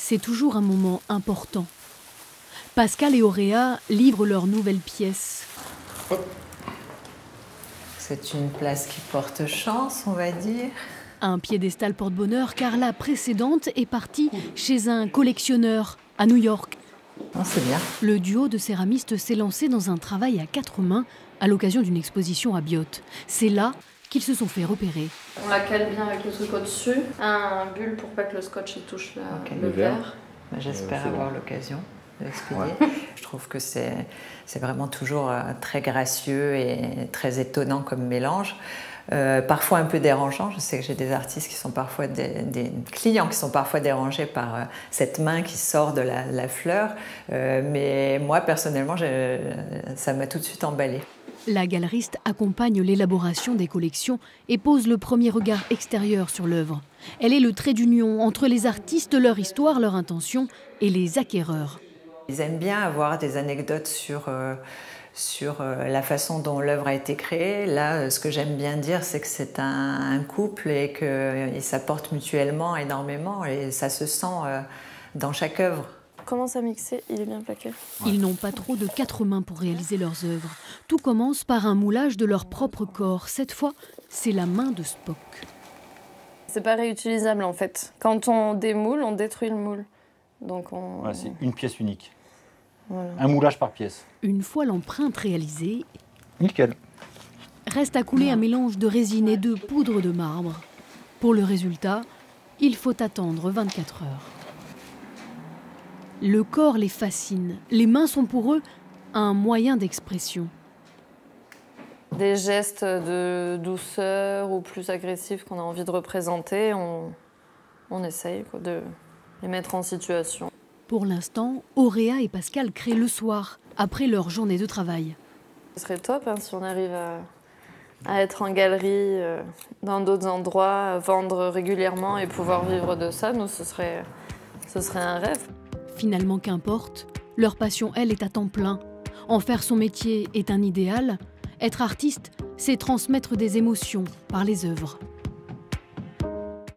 c'est toujours un moment important. Pascal et Auréa livrent leur nouvelle pièce. C'est une place qui porte chance, on va dire. Un piédestal porte-bonheur car la précédente est partie chez un collectionneur à New York. Non, c'est bien. Le duo de céramistes s'est lancé dans un travail à 4 mains à l'occasion d'une exposition à Biot. C'est là qu'ils se sont fait repérer. On la cale bien avec le truc au-dessus. Un bulle pour pas que le scotch il touche le verre. J'espère avoir l'occasion de l'expédier. Je trouve que c'est vraiment toujours très gracieux et très étonnant comme mélange. Parfois un peu dérangeant. Je sais que j'ai des artistes qui sont parfois des clients qui sont parfois dérangés par cette main qui sort de la fleur. Mais moi, personnellement, ça m'a tout de suite emballée. La galeriste accompagne l'élaboration des collections et pose le premier regard extérieur sur l'œuvre. Elle est le trait d'union entre les artistes, leur histoire, leur intention et les acquéreurs. Ils aiment bien avoir des anecdotes sur la façon dont l'œuvre a été créée. Là, ce que j'aime bien dire, c'est que c'est un couple et qu'ils s'apportent mutuellement énormément et ça se sent dans chaque œuvre. Commence à mixer, il est bien plaqué. Ils n'ont pas trop de 4 mains pour réaliser leurs œuvres. Tout commence par un moulage de leur propre corps. Cette fois, c'est la main de Spock. C'est pas réutilisable en fait. Quand on démoule, on détruit le moule. Donc Voilà, c'est une pièce unique. Voilà. Un moulage par pièce. Une fois l'empreinte réalisée, Nickel. reste à couler un mélange de résine et de poudre de marbre. Pour le résultat, il faut attendre 24 heures. Le corps les fascine. Les mains sont pour eux un moyen d'expression. Des gestes de douceur ou plus agressifs qu'on a envie de représenter, on essaye de les mettre en situation. Pour l'instant, Auréa et Pascal créent le soir, après leur journée de travail. Ce serait top si on arrive à être en galerie, dans d'autres endroits, vendre régulièrement et pouvoir vivre de ça. Nous, ce serait un rêve. Finalement, qu'importe, leur passion, elle, est à temps plein. En faire son métier est un idéal. Être artiste, c'est transmettre des émotions par les œuvres.